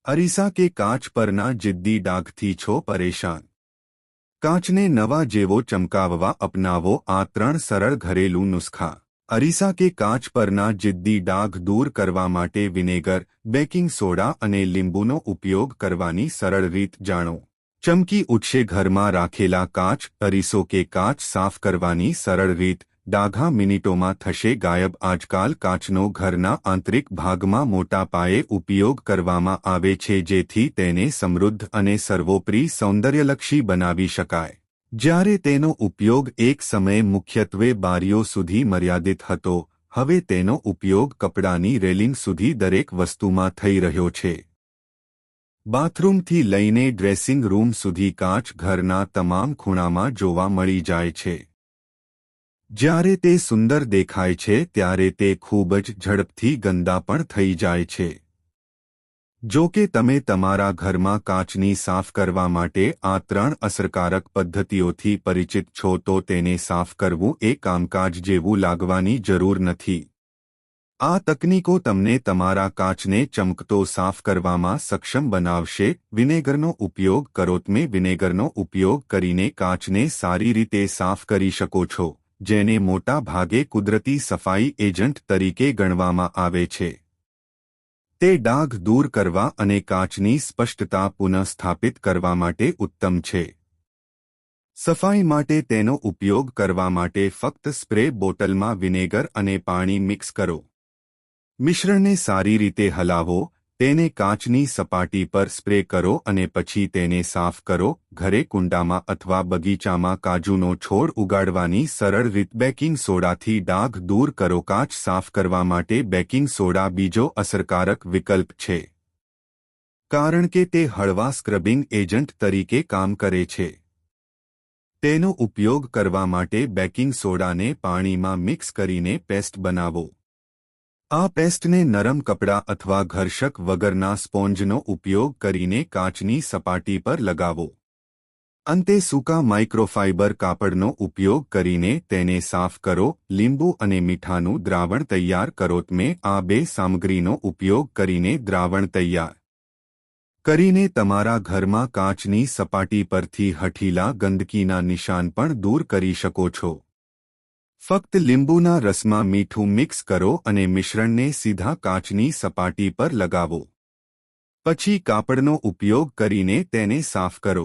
અરીસા કે કાચ પરના જિદ્દી ડાઘથી છો પરેશાન? કાચને નવા જેવો ચમકાવવા અપનાવો આ 3 સરળ ઘરેલું નુસ્ખા। અરીસા કે કાચ પરના જિદ્દી ડાઘ દૂર કરવા માટે વિનેગર, બેકિંગ સોડા અને લીંબુનો ઉપયોગ કરવાની સરળ રીત જાણો। ચમકી ઉઠશે ઘરમાં રાખેલા કાચ, અરીસો કે કાચ સાફ કરવાની સરળ રીત। ડાઘા મિનિટોમાં થશે ગાયબ। આજકાલ કાચનો ઘરના આંતરિક ભાગમાં મોટા પાયે ઉપયોગ કરવામાં આવે છે જેથી તેને સમૃદ્ધ અને સર્વોપરી સૌંદર્યલક્ષી બનાવી શકાય। જ્યારે તેનો ઉપયોગ એક સમયે મુખ્યત્વે બારીઓ સુધી મર્યાદિત હતો, હવે તેનો ઉપયોગ કપડાની રેલિંગ સુધી દરેક વસ્તુમાં થઈ રહ્યો છે। બાથરૂમથી લઈને ડ્રેસિંગ રૂમ સુધી કાચ ઘરના તમામ ખૂણામાં જોવા મળી જાય છે। જ્યારે તે સુંદર દેખાય છે ત્યારે તે ખૂબ જ ઝડપથી ગંદા પણ થઈ જાય છે। જો કે તમે તમારા ઘરમાં કાચની સાફ કરવા માટે આ 3 અસરકારક પદ્ધતિઓથી પરિચિત છો તો તેને સાફ કરવું એ કામકાજ જેવું લાગવાની જરૂર નથી। આ તકનીકો તમને તમારા કાચને ચમકતો સાફ કરવામાં સક્ષમ બનાવશે। વિનેગરનો ઉપયોગ કરો। તમે વિનેગરનો ઉપયોગ કરીને કાચને સારી રીતે સાફ કરી શકો છો, જેને મોટા ભાગે કુદરતી સફાઈ એજન્ટ તરીકે ગણવામાં આવે છે। તે ડાઘ દૂર કરવા અને કાચની સ્પષ્ટતા પુનઃસ્થાપિત કરવા માટે ઉત્તમ છે। સફાઈ માટે તેનો ઉપયોગ કરવા માટે ફક્ત સ્પ્રે બોટલમાં વિનેગર અને પાણી મિક્સ કરો। મિશ્રણને સારી રીતે હલાવો, તેને કાચની સપાટી પર સ્પ્રે કરો અને પછી તેને સાફ કરો। ઘરે કુંડામાં અથવા બગીચામાં કાજુનો છોડ ઉગાડવાની સરળ રીત। બેકિંગ સોડાથી ડાઘ દૂર કરો। કાચ સાફ કરવા માટે બેકિંગ સોડા બીજો અસરકારક વિકલ્પ છે, કારણ કે તે હળવા સ્ક્રબિંગ એજન્ટ તરીકે કામ કરે છે। તેનો ઉપયોગ કરવા માટે બેકિંગ સોડાને પાણીમાં મિક્સ કરીને પેસ્ટ બનાવો। આ પેસ્ટને નરમ કપડાં અથવા ઘર્ષક વગરના સ્પોન્જનો ઉપયોગ કરીને કાચની સપાટી પર લગાવો। અંતે સૂકા માઇક્રોફાઇબર કાપડનો ઉપયોગ કરીને તેને સાફ કરો। લીંબુ અને મીઠાનું દ્રાવણ તૈયાર કરો। તમે આ 2 સામગ્રીનો ઉપયોગ કરીને દ્રાવણ તૈયાર કરીને તમારા ઘરમાં કાચની સપાટી પરથી હઠીલા ગંદકીના નિશાન પણ દૂર કરી શકો છો। ફક્ત લીંબુના રસમાં મીઠું મિક્સ કરો અને મિશ્રણને સીધા કાચની સપાટી પર લગાવો। પછી કાપડનો ઉપયોગ કરીને તેને સાફ કરો।